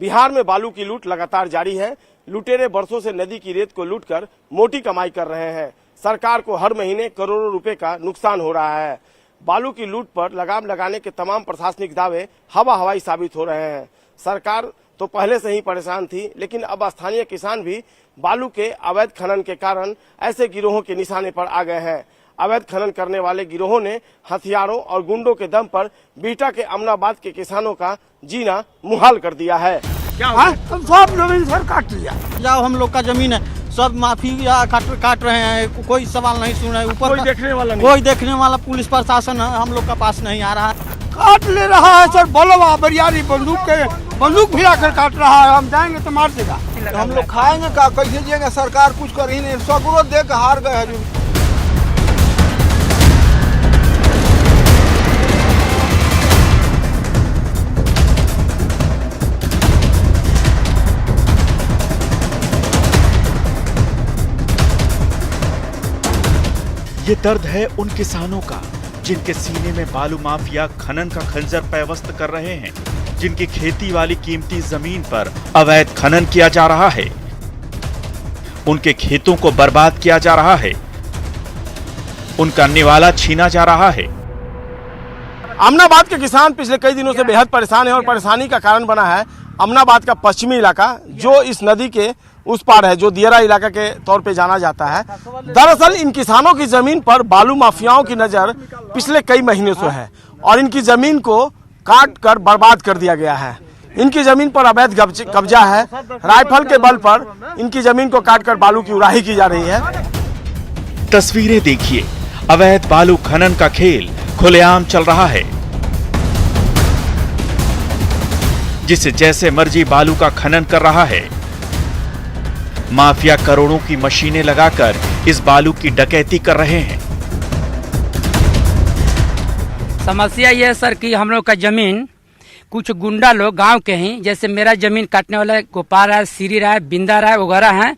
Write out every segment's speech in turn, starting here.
बिहार में बालू की लूट लगातार जारी है। लुटेरे बरसों से नदी की रेत को लूटकर मोटी कमाई कर रहे हैं। सरकार को हर महीने करोड़ों रुपए का नुकसान हो रहा है। बालू की लूट पर लगाम लगाने के तमाम प्रशासनिक दावे हवा हवाई साबित हो रहे हैं। सरकार तो पहले से ही परेशान थी, लेकिन अब स्थानीय किसान भी बालू के अवैध खनन के कारण ऐसे गिरोहों के निशाने पर आ गए हैं। अवैध खनन करने वाले गिरोहों ने हथियारों और गुंडों के दम पर बिहटा के अमनाबाद के किसानों का जीना मुहाल कर दिया है। सब जमीन सर काट लिया, जाओ हम लोग का जमीन है, सब माफिया काट रहे हैं, कोई सवाल नहीं सुन रहे। ऊपर कोई देखने वाला नहीं, कोई देखने वाला पुलिस प्रशासन हम लोग का पास नहीं आ रहा है। काट ले रहा है सर, बलवा बरियारी बंदूक भी आकर काट रहा है। हम जाएंगे तो मार देगा। हम लोग खाएंगे का, कैसे जिएंगे? सरकार कुछ कर ही नहीं, सगरो दे के हार गए हैं। ये दर्द है उन किसानों का जिनके सीने में बालू माफिया खनन का खंजर पैवस्त कर रहे हैं, जिनकी खेती वाली कीमती जमीन पर अवैध खनन किया जा रहा है, उनके खेतों को बर्बाद किया जा रहा है, उनका निवाला छीना जा रहा है। अमनाबाद के किसान पिछले कई दिनों से बेहद परेशान है और परेशानी का कारण बना है अमनाबाद का पश्चिमी इलाका, जो इस नदी के उस पार है, जो दियरा इलाका के तौर पे जाना जाता है। दरअसल इन किसानों की जमीन पर बालू माफियाओं की नजर पिछले कई महीनों से है और इनकी जमीन को काट कर बर्बाद कर दिया गया है। इनकी जमीन पर अवैध कब्जा है। राइफल के बल पर इनकी जमीन को काट कर बालू की उड़ाही की जा रही है। तस्वीरें देखिए, अवैध बालू खनन का खेल खुलेआम चल रहा है। जिसे जैसे मर्जी बालू का खनन कर रहा है। माफिया करोड़ों की मशीनें लगाकर इस बालू की डकैती कर रहे हैं। समस्या यह है सर कि हम लोग का जमीन कुछ गुंडा लोग गांव के ही, जैसे मेरा जमीन काटने वाला गोपाल राय, सीरी राय, बिंदा राय वगैरह हैं,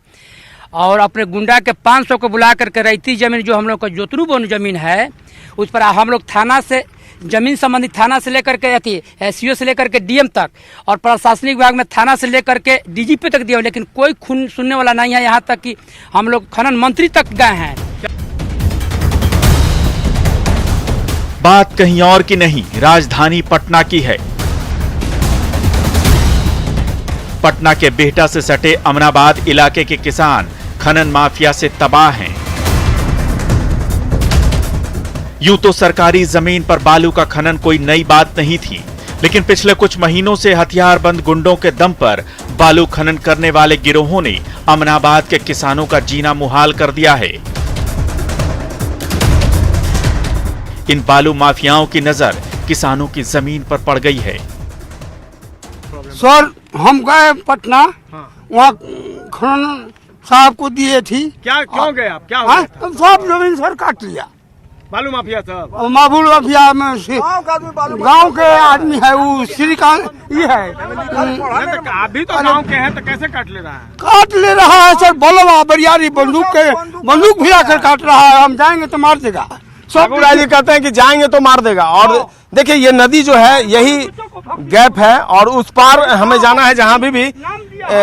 और अपने गुंडा के 500 को बुला करके रैती जमीन जो हम लोग का जोतरू बोन जमीन है, उस पर हम लोग थाना से जमीन संबंधित थाना से लेकर के एसईओ से लेकर के डीएम तक और प्रशासनिक विभाग में थाना से लेकर के डीजीपी तक दिया, लेकिन कोई खून सुनने वाला नहीं है। यहाँ तक कि हम लोग खनन मंत्री तक गए हैं। बात कहीं और की नहीं, राजधानी पटना की है। पटना के बिहटा से सटे अमनाबाद इलाके के किसान खनन माफिया से तबाह हैं। यूं तो सरकारी जमीन पर बालू का खनन कोई नई बात नहीं थी, लेकिन पिछले कुछ महीनों से हथियारबंद गुंडों के दम पर बालू खनन करने वाले गिरोहों ने अमनाबाद के किसानों का जीना मुहाल कर दिया है। इन बालू माफियाओं की नजर किसानों की जमीन पर पड़ गई है। सर हम गए पटना, वहाँ खनन साहब को दिए थी। क्यों गए आप? क्या हुआ था? सब जमीन सर काट लिया। बालू माफिया सब माबुल माफिया में गांव के आदमी है, वो श्रीकांत ये है। अभी तो गांव के हैं, तो कैसे काट ले रहा है? काट ले रहा है सर, बलवा बरियारी बंदूक भी आकर काट रहा है। हम जाएंगे तो मार देगा। सब कहते हैं कि जाएंगे तो मार देगा। और देखिए ये नदी जो है यही गैप है और उस पार हमें जाना है, जहाँ भी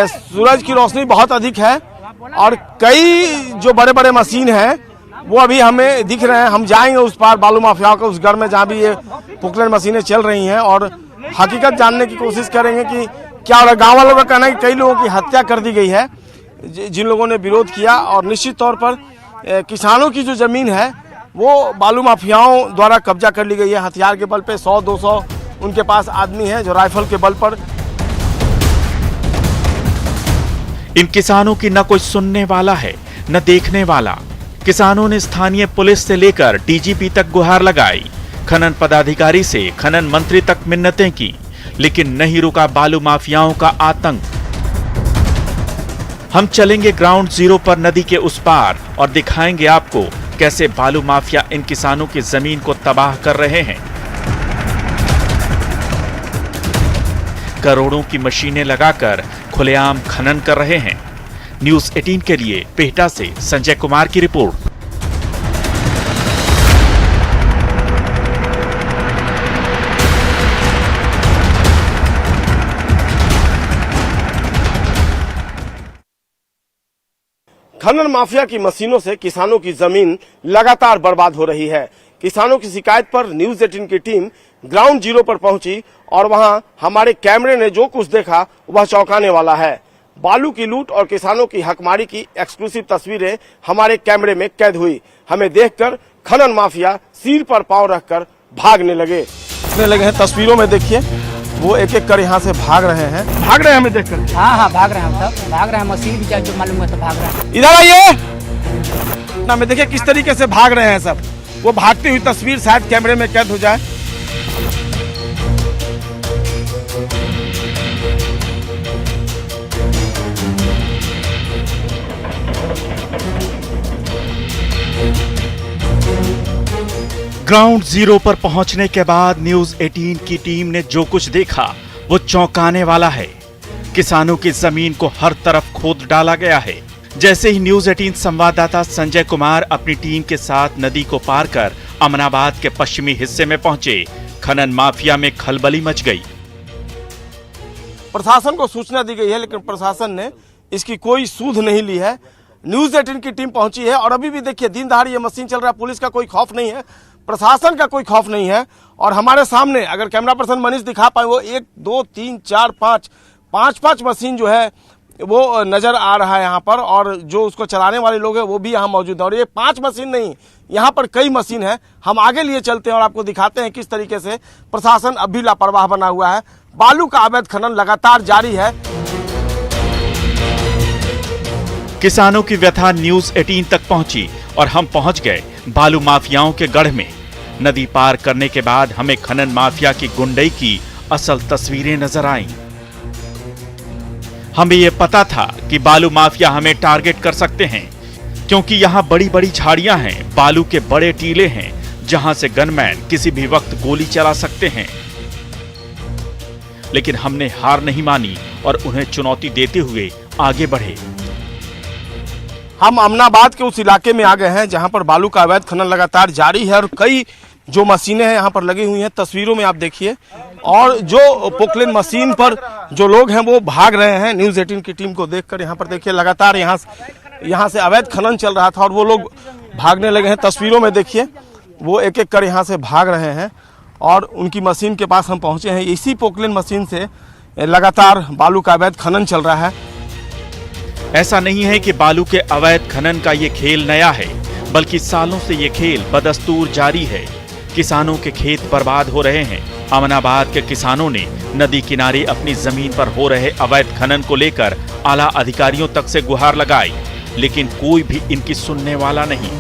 सूरज की रोशनी बहुत अधिक है और कई जो बड़े बड़े मशीन है वो अभी हमें दिख रहे हैं। हम जाएंगे उस पार बालू माफियाओं के उस घर में जहाँ भी ये पुकलन मशीनें चल रही हैं और हकीकत जानने की कोशिश करेंगे कि क्या हो रहा है। गाँव वालों का कहना है कि कई लोगों की हत्या कर दी गई है जिन लोगों ने विरोध किया, और निश्चित तौर पर किसानों की जो जमीन है वो बालू माफियाओं द्वारा कब्जा कर ली गई है। हथियार के बल पे 100-200 उनके पास आदमी है जो राइफल के बल पर। इन किसानों की न कोई सुनने वाला है न देखने वाला। किसानों ने स्थानीय पुलिस से लेकर डीजीपी तक गुहार लगाई, खनन पदाधिकारी से खनन मंत्री तक मिन्नतें की, लेकिन नहीं रुका बालू माफियाओं का आतंक। हम चलेंगे ग्राउंड जीरो पर नदी के उस पार और दिखाएंगे आपको कैसे बालू माफिया इन किसानों की जमीन को तबाह कर रहे हैं। करोड़ों की मशीनें लगाकर खुलेआम खनन कर रहे हैं। न्यूज़ 18 के लिए बिहटा से संजय कुमार की रिपोर्ट। खनन माफिया की मशीनों से किसानों की जमीन लगातार बर्बाद हो रही है। किसानों की शिकायत पर न्यूज 18 की टीम ग्राउंड जीरो पर पहुंची और वहां हमारे कैमरे ने जो कुछ देखा वह चौंकाने वाला है। बालू की लूट और किसानों की हकमारी की एक्सक्लूसिव तस्वीरें हमारे कैमरे में कैद हुई। हमें देखकर खनन माफिया सिर पर पांव रखकर भागने लगे हैं। तस्वीरों में देखिए वो एक एक कर यहाँ से भाग रहे हैं हमें देखकर। हाँ भाग रहे हैं हम सब, भाग रहे हैं। मशीन भी जो मालूम है तो भाग रहे हैं। इधर आइए ना, मैं देखिए किस तरीके से भाग रहे हैं सब। वो भागती हुई तस्वीर शायद कैमरे में कैद हो जाए। ग्राउंड जीरो पर पहुंचने के बाद न्यूज 18 की टीम ने जो कुछ देखा वो चौंकाने वाला है। किसानों की जमीन को हर तरफ खोद डाला गया है। जैसे ही न्यूज 18 संवाददाता संजय कुमार अपनी टीम के साथ नदी को पार कर अमनाबाद के पश्चिमी हिस्से में पहुंचे, खनन माफिया में खलबली मच गई। प्रशासन को सूचना दी गई है लेकिन प्रशासन ने इसकी कोई सूध नहीं ली है। न्यूज 18 की टीम पहुंची है और अभी भी देखिए दिन दहाड़े ये मशीन चल रहा है। पुलिस का कोई खौफ नहीं है, प्रशासन का कोई खौफ नहीं है। और हमारे सामने अगर कैमरा पर्सन मनीष दिखा पाए, वो 1 2 3 4 5 मशीन जो है वो नजर आ रहा है यहाँ पर। और जो उसको चलाने वाले लोग हैं वो भी यहाँ मौजूद है। और ये 5 मशीन नहीं, यहाँ पर कई मशीन है। हम आगे लिए चलते हैं और आपको दिखाते हैं किस तरीके से प्रशासन अब भी लापरवाह बना हुआ है। बालू का अवैध खनन लगातार जारी है। किसानों की व्यथा न्यूज 18 तक पहुंची और हम पहुंच गए बालू माफियाओं के गढ़ में। नदी पार करने के बाद हमें खनन माफिया की गुंडई की असल तस्वीरें नजर आईं। हमें यह पता था कि बालू माफिया हमें टारगेट कर सकते हैं क्योंकि यहाँ बड़ी बड़ी झाड़ियां हैं, बालू के बड़े टीले हैं जहां से गनमैन किसी भी वक्त गोली चला सकते हैं। लेकिन हमने हार नहीं मानी और उन्हें चुनौती देते हुए आगे बढ़े। हम अमनाबाद के उस इलाके में आ गए हैं जहां पर बालू का अवैध खनन लगातार जारी है और कई जो मशीनें हैं यहाँ पर लगी हुई हैं। तस्वीरों में आप देखिए। और जो पोकलेन मशीन पर जो लोग हैं वो भाग रहे हैं। न्यूज 18 की टीम को देखकर यहाँ पर देखिए लगातार यहाँ से अवैध खनन चल रहा था और वो लोग भागने लगे हैं। तस्वीरों में देखिए वो एक एक कर यहाँ से भाग रहे हैं और उनकी मशीन के पास हम पहुंचे हैं। इसी पोकलेन मशीन से लगातार बालू का अवैध खनन चल रहा है। ऐसा नहीं है कि बालू के अवैध खनन का ये खेल नया है, बल्कि सालों से ये खेल बदस्तूर जारी है। किसानों के खेत बर्बाद हो रहे हैं। अमनाबाद के किसानों ने नदी किनारे अपनी जमीन पर हो रहे अवैध खनन को लेकर आला अधिकारियों तक से गुहार लगाई, लेकिन कोई भी इनकी सुनने वाला नहीं।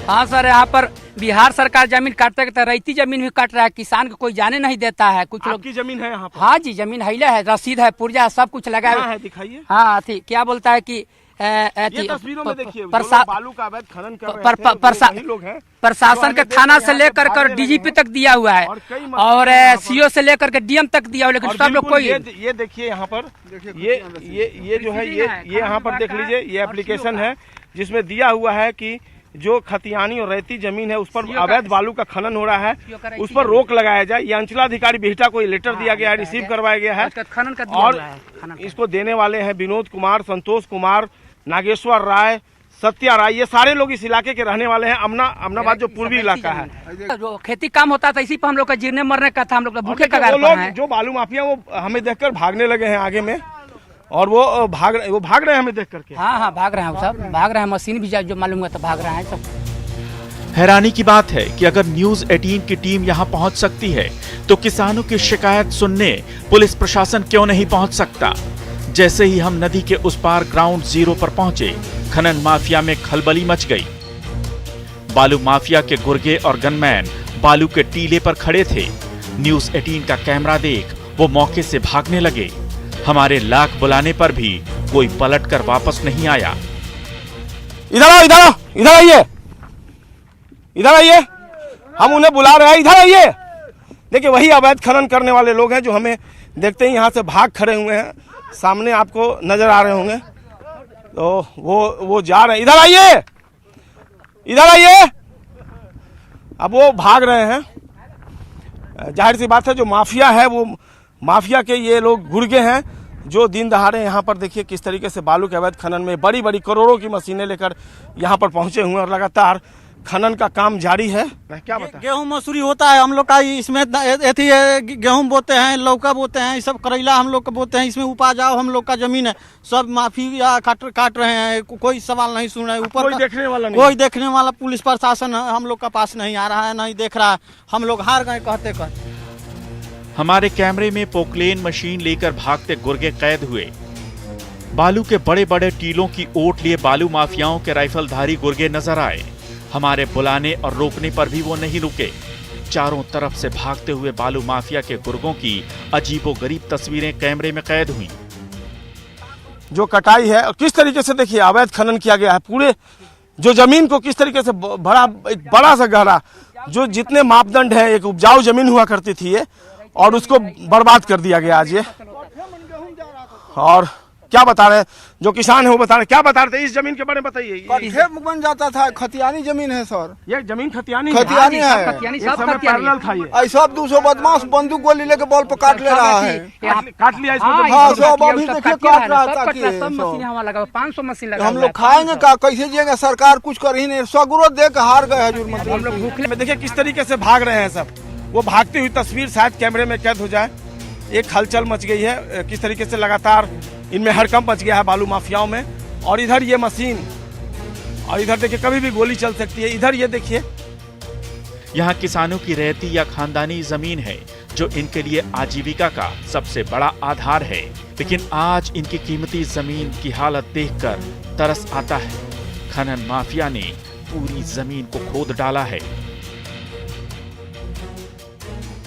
हाँ सर, यहाँ पर बिहार सरकार जमीन काटते तो रैती जमीन भी काट रहा है। किसान को कोई जाने नहीं देता है। कुछ लोग की जमीन है यहाँ पर? हाँ जी, जमीन है, रसीद है, पुर्जा सब कुछ लगा है। दिखाइए। हाँ थी, क्या बोलता है कि ये तस्वीरों में देखिए बालू का अवैध खनन कर रहे हैं लोग हैं। प्रशासन के थाना से लेकर कर डीजीपी तक दिया हुआ है और सीओ से लेकर के डीएम तक दिया हुआ, लेकिन सब लोग कोई ये देखिए यहाँ पर ये जो है ये यहाँ पर देख लीजिए, ये एप्लीकेशन है जिसमें दिया हुआ है कि जो खतियानी और रेती जमीन है उस पर अवैध बालू का खनन हो रहा है, उस पर रोक लगाया जाए। ये अंचलाधिकारी बिहटा को लेटर दिया गया है, रिसीव करवाया गया है और इसको देने वाले हैं विनोद कुमार, संतोष कुमार, नागेश्वर राय, सत्या राय। ये सारे लोग इस इलाके के रहने वाले हैं। अमनाबाद जो पूर्वी इलाका है, जो खेती काम होता था इसी पर हम लोग का जीने मरने का था। हम लोग भूखे कगार पर हैं। जो बालू माफिया वो हमें देखकर भागने लगे हैं आगे में और वो भाग रहे हैं हमें देख करके। हाँ भाग रहे हैं, सब भाग रहे हैं। मशीन भी जो मालूम है तो भाग रहे हैं सब। हैरानी की बात है कि अगर न्यूज 18 की टीम यहां पहुंच सकती है तो किसानों की शिकायत सुनने पुलिस प्रशासन क्यों नहीं पहुंच सकता। जैसे ही हम नदी के उस पार ग्राउंड जीरो पर पहुंचे, खनन माफिया में खलबली मच गई। बालू माफिया के गुर्गे और गनमैन बालू के टीले पर खड़े थे। न्यूज 18 का कैमरा देख वो मौके से भागने लगे। हमारे लाख बुलाने पर भी कोई पलटकर वापस नहीं आया। इधर आइए, हम उन्हें बुला रहे हैं, इधर आइए। देखिए वही अवैध खनन करने वाले लोग हैं जो हमें देखते ही यहाँ से भाग खड़े हुए हैं। सामने आपको नजर आ रहे होंगे, तो वो जा रहे हैं। इधर आइए। अब वो भाग रहे हैं। जाहिर सी बात है जो माफिया है वो माफिया के ये लोग गुर्गे हैं जो दिन दहाड़े यहाँ पर देखिए किस तरीके से बालू के अवैध खनन में बड़ी बड़ी करोड़ों की मशीनें लेकर यहाँ पर पहुंचे हुए हैं और लगातार खनन का काम जारी है। क्या बता गेहूं मसूरी होता है हम लोग का, इसमें एथी गेहूं बोते हैं, लौका बोते हैं, ये सब करेला हम लोग का बोते हैं, इसमें उपजाऊ हम लोग का जमीन है। सब माफिया काट रहे हैं, कोई सवाल नहीं सुन रहे। ऊपर कोई देखने वाला नहीं, कोई देखने वाला पुलिस प्रशासन हम लोग का पास नहीं आ रहा है, नहीं देख रहा है। हम लोग हार गए कहते कहते। हमारे कैमरे में पोकलेन मशीन लेकर भागते गुर्गे कैद हुए। बालू के बड़े बड़े टीलों की ओट लिए बालू माफियाओं के राइफलधारी गुर्गे नजर आए। हमारे बुलाने और रोकने पर भी वो नहीं रुके। चारों तरफ से भागते हुए बालू माफिया के गुर्गों की अजीबोगरीब तस्वीरें कैमरे में कैद हुई। जो कटाई है और किस तरीके से देखिए अवैध खनन किया गया है, पूरे जो जमीन को किस तरीके से एक बड़ा सा गहरा, जो जितने मापदंड है एक उपजाऊ जमीन हुआ करती थी ये, और उसको बर्बाद कर दिया गया आज ये। और क्या बता रहे हैं जो किसान है वो बता रहे, क्या बता रहे थे इस जमीन के बारे में बताइए। कट्ठे बन जाता था, खतियानी जमीन है सर, ये जमीन खतियानी खतियानी है। एक समय पैरेलल था ये। ऐसा 200 बदमाश बंदूक गोली लेके बॉल पर काट ले रहा है। काट लिया इसको। हाँ, सब अभी देखिए काट रहा था कि 500 मशीन लगा। हम लोग खाएंगे का, कैसे जिएंगे? सरकार कुछ कर ही नहीं, सगुरो दे के हार गए हजूर मंत्री। हम लोग भूखले में देखिए किस तरीके से भाग रहे हैं सब। वो भागती हुई तस्वीर शायद कैमरे में कैद हो जाए। एक हलचल मच गई है, किस तरीके से लगातार इनमें हड़कंप मच गया है बालू माफियाओं में। और इधर ये मशीन, और इधर देखिए कभी भी गोली चल सकती है। इधर ये देखिए, यहाँ किसानों की रहती या खानदानी जमीन है जो इनके लिए आजीविका का सबसे बड़ा आधार है। लेकिन आज इनकी कीमती जमीन की हालत देखकर तरस आता है। खनन माफिया ने पूरी जमीन को खोद डाला है।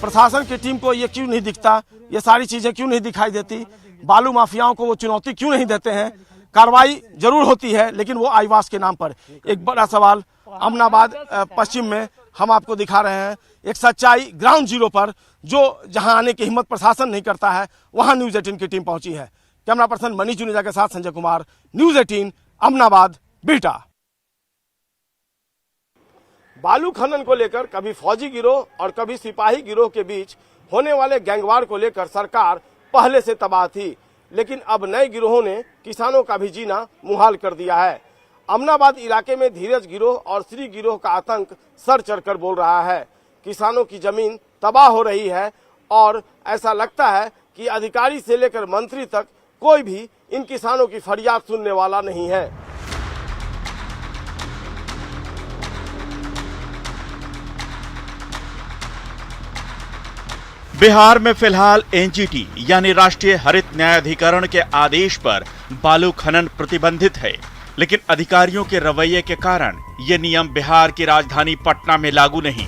प्रशासन की टीम को ये क्यों नहीं दिखता, ये सारी चीजें क्यों नहीं दिखाई देती? बालू माफियाओं को वो चुनौती क्यों नहीं देते हैं? कार्रवाई जरूर होती है लेकिन वो आईवास के नाम पर। एक बड़ा सवाल अमनाबाद पश्चिम में हम आपको दिखा रहे हैं, एक सच्चाई ग्राउंड जीरो पर, जो जहां आने की हिम्मत प्रशासन नहीं करता है, वहां न्यूज 18 की टीम पहुंची है। कैमरा पर्सन मनीष जुनेजा के साथ संजय कुमार, न्यूज 18 अमनाबाद बिहटा। बालू खनन को लेकर कभी फौजी गिरोह और कभी सिपाही गिरोह के बीच होने वाले गैंगवार को लेकर सरकार पहले से तबाह थी, लेकिन अब नए गिरोहों ने किसानों का भी जीना मुहाल कर दिया है। अमनाबाद इलाके में धीरज गिरोह और श्री गिरोह का आतंक सर चढ़कर बोल रहा है। किसानों की जमीन तबाह हो रही है और ऐसा लगता है कि अधिकारी से लेकर मंत्री तक कोई भी इन किसानों की फरियाद सुनने वाला नहीं है। बिहार में फिलहाल एनजीटी यानी राष्ट्रीय हरित न्यायाधिकरण के आदेश पर बालू खनन प्रतिबंधित है, लेकिन अधिकारियों के रवैये के कारण ये नियम बिहार की राजधानी पटना में लागू नहीं।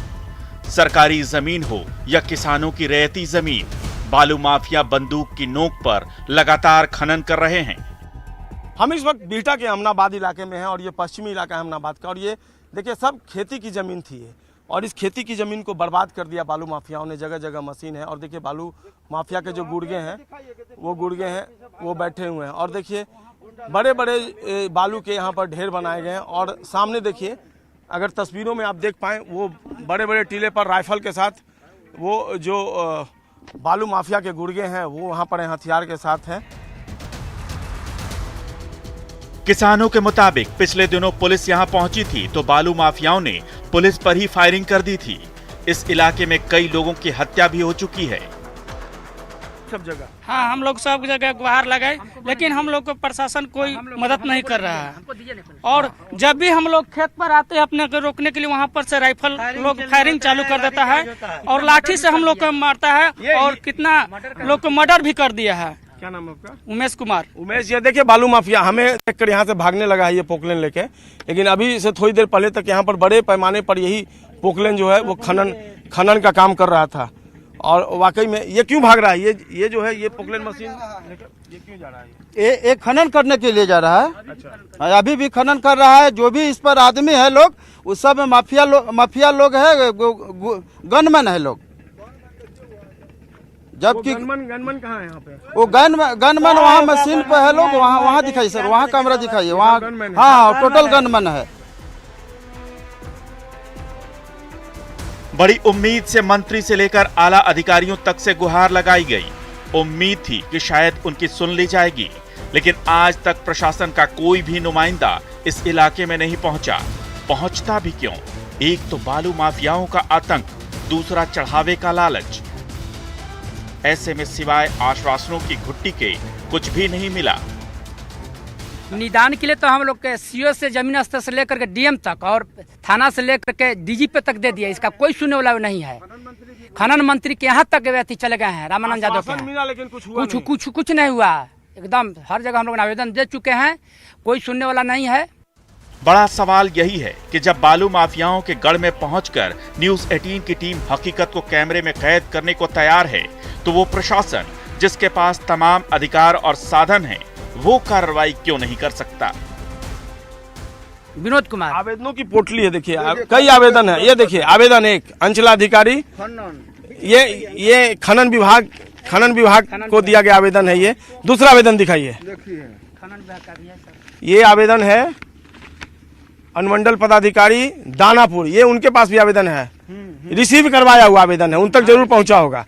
सरकारी जमीन हो या किसानों की रैयती जमीन, बालू माफिया बंदूक की नोक पर लगातार खनन कर रहे हैं। हम इस वक्त बिहटा के अमनाबाद इलाके में हैं और ये पश्चिमी इलाका है अमनाबाद का। और ये देखिए सब खेती की जमीन थी ये, और इस खेती की जमीन को बर्बाद कर दिया बालू माफियाओं ने। जगह जगह मशीन है और देखिए बालू माफिया के जो गुर्गे हैं वो बैठे हुए हैं। और देखिए बड़े बड़े बालू के यहाँ पर ढेर बनाए गए हैं। और सामने देखिए, अगर तस्वीरों में आप देख पाएँ, वो बड़े बड़े टीले पर राइफल के साथ वो जो बालू माफिया के गुर्गे हैं वो वहाँ पर हथियार के साथ हैं। किसानों के मुताबिक पिछले दिनों पुलिस यहां पहुंची थी तो बालू माफियाओं ने पुलिस पर ही फायरिंग कर दी थी। इस इलाके में कई लोगों की हत्या भी हो चुकी है। सब जगह हाँ, हम लोग सब जगह गुहार लगाए, लेकिन हम लोग को प्रशासन कोई मदद नहीं कर रहा है। और जब भी हम लोग खेत पर आते हैं अपने को रोकने के लिए, वहाँ पर से राइफल लोग फायरिंग चालू कर देता है और लाठी से हम लोग को मारता है और कितना लोग को मर्डर भी कर दिया है। क्या नाम है आपका? उमेश कुमार। उमेश, ये देखिए बालू माफिया हमें देखकर यहाँ से भागने लगा है ये पोकलेन लेके, लेकिन अभी से थोड़ी देर पहले तक यहाँ पर बड़े पैमाने पर यही पोकलेन जो है वो खनन का काम कर रहा था। और वाकई में ये क्यों भाग रहा है? ये जो है ये पोकलेन मशीन ये क्यों जा रहा है? ये खनन करने के लिए जा रहा है। अच्छा, अभी भी खनन कर रहा है। जो भी इस पर आदमी है लोग, उस सब माफिया लोग है, गनमैन है लोग। जबकि गनमैन कहाँ है यहाँ पे? वो गनमैन वहाँ मशीन पे है लोग, वहाँ दिखाइए सर, वहाँ कैमरा दिखाइए, वहाँ हाँ टोटल गनमैन है। बड़ी उम्मीद से मंत्री से लेकर आला अधिकारियों तक से गुहार लगाई गई। उम्मीद थी कि शायद उनकी सुन ली जाएगी, लेकिन आज तक प्रशासन का कोई भी नुमाइंदा इस इलाके में नहीं पहुंचा। पहुंचता भी क्यों? एक तो बालू माफियाओं का आतंक, दूसरा चढ़ावे का लालच। ऐसे में सिवाय आश्वासनों की घुट्टी के कुछ भी नहीं मिला। निदान के लिए तो हम लोग के सीओ से जमीन स्तर से लेकर के डीएम तक और थाना से लेकर के डीजीपी तक दे दिया, इसका कोई सुनने वाला नहीं है। खनन मंत्री के यहाँ तक व्यक्ति चले गए हैं, रामानंद यादव के यहाँ। लेकिन कुछ नहीं हुआ। एकदम हर जगह हम लोग आवेदन दे चुके हैं, कोई सुनने वाला नहीं है। बड़ा सवाल यही है कि जब बालू माफियाओं के गढ़ में पहुंचकर न्यूज 18 की टीम हकीकत को कैमरे में कैद करने को तैयार है, तो वो प्रशासन जिसके पास तमाम अधिकार और साधन हैं, वो कार्रवाई क्यों नहीं कर सकता? विनोद कुमार, आवेदनों की पोटली है, देखिए कई आवेदन है। ये देखिए आवेदन एक अंचलाधिकारी, ये खनन विभाग को दिया गया आवेदन है। ये दूसरा आवेदन दिखाइए। खनन विभाग का भी है सर। ये आवेदन है अनुमंडल पदाधिकारी दानापुर, ये उनके पास भी आवेदन है, रिसीव करवाया हुआ आवेदन है, उन तक जरूर पहुंचा होगा।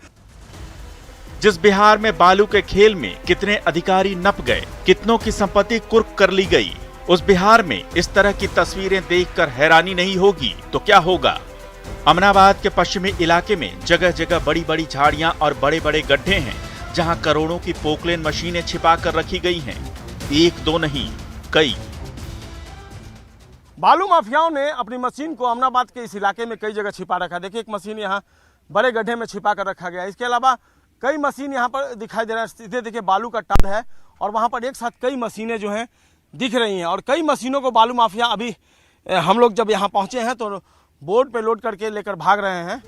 जिस बिहार में बालू के खेल में कितने अधिकारी नप गए, कितनों की संपत्ति कुर्क कर ली गई, उस बिहार में इस तरह की तस्वीरें देखकर हैरानी नहीं होगी तो क्या होगा? अमनाबाद के पश्चिमी इलाके में जगह जगह बड़ी बड़ी झाड़ियां और बड़े बड़े गड्ढे हैं, जहां करोड़ों की पोकलेन मशीनें छिपा कर रखी गई हैं। एक दो नहीं, कई। बालू माफियाओं ने अपनी मशीन को अमनाबाद के इस इलाके में कई जगह छिपा रखा है। देखिए एक मशीन यहाँ बड़े गड्ढे में छिपा कर रखा गया है। इसके अलावा कई मशीन यहाँ पर दिखाई दे रहा है। सीधे देखिए बालू का टार है और वहाँ पर एक साथ कई मशीनें जो हैं दिख रही हैं, और कई मशीनों को बालू माफिया अभी हम लोग जब यहाँ पहुँचे हैं तो बोट पे लोड करके लेकर भाग रहे हैं।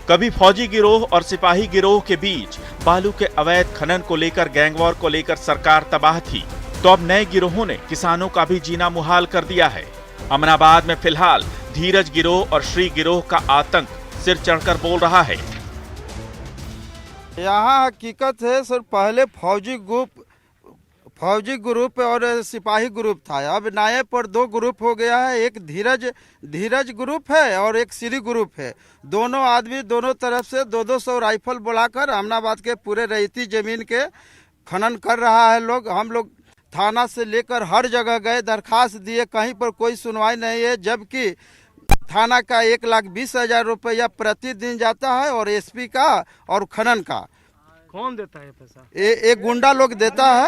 कभी फौजी गिरोह और सिपाही गिरोह के बीच बालू के अवैध खनन को लेकर, गैंगवॉर को लेकर सरकार तबाह थी, तो अब नए गिरोहों ने किसानों का भी जीना मुहाल कर दिया है। अमनाबाद में फिलहाल धीरज गिरोह और श्री गिरोह का आतंक सिर चढ़कर बोल रहा है। यहाँ हकीकत है सर, पहले फौजी ग्रुप और सिपाही ग्रुप था। अब नए पर दो ग्रुप हो गया है। एक धीरज ग्रुप है और एक श्री ग्रुप है। दोनों आदमी दोनों तरफ से 200 राइफल बुलाकर अमनाबाद के पूरे रैयती जमीन के खनन कर रहा है लोग। हम लोग थाना से लेकर हर जगह गए, दरखास्त दिए, कहीं पर कोई सुनवाई नहीं है। जबकि थाना का 1,20,000 रुपया प्रतिदिन जाता है और एसपी का और खनन का। कौन देता है पैसा? एक गुंडा लोग देता है।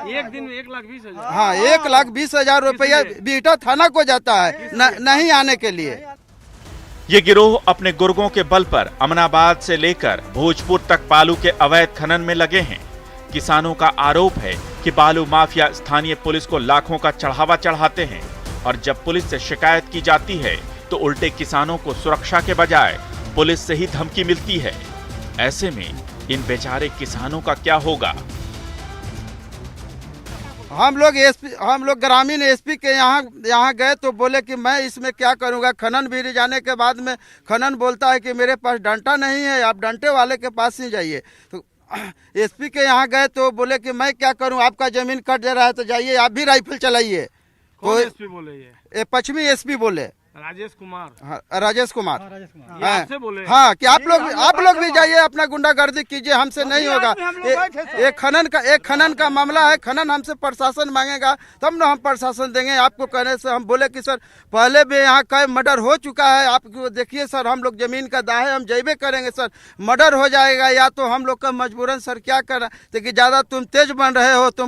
एक दिन में 1,20,000? हाँ, 1,20,000 रुपया बीटा थाना को जाता है नहीं आने के लिए। ये गिरोह अपने गुर्गों के बल पर अमनाबाद से लेकर भोजपुर तक बालू के अवैध खनन में लगे हैं। किसानों का आरोप है कि बालू माफिया स्थानीय पुलिस को लाखों का चढ़ावा चढ़ाते हैं, और जब पुलिस से शिकायत की जाती है तो उल्टे किसानों को सुरक्षा के बजाय पुलिस से ही धमकी मिलती है। ऐसे में इन बेचारे किसानों का क्या होगा? हम लोग ग्रामीण एसपी के यहाँ गए तो बोले कि मैं इसमें क्या करूँगा। खनन भी जाने के बाद में खनन बोलता है कि मेरे पास डंडा नहीं है, आप डंडे वाले के पास ही जाइए। तो एसपी के यहाँ गए तो बोले कि मैं क्या करूँ, आपका जमीन कट जा रहा है तो जाइए आप भी राइफल चलाइए। कौन एसपी बोले? ये पश्चिमी एसपी बोले, राजेश कुमार। हाँ, राजेश कुमार। आपसे बोले? हाँ, कि आप लोग भी जाइए, अपना गुंडागर्दी कीजिए, हमसे नहीं होगा। एक खनन का मामला है, खनन हमसे प्रशासन मांगेगा तब ना हम प्रशासन देंगे। आपको कहने से हम बोले कि सर पहले भी यहाँ कई मर्डर हो चुका है, आप देखिए सर, हम लोग जमीन का दाहे हम जैबे करेंगे सर, मर्डर हो जाएगा या तो हम लोग का मजबूरन सर क्या कर रहा है कि ज्यादा तुम तेज बन रहे हो, तुम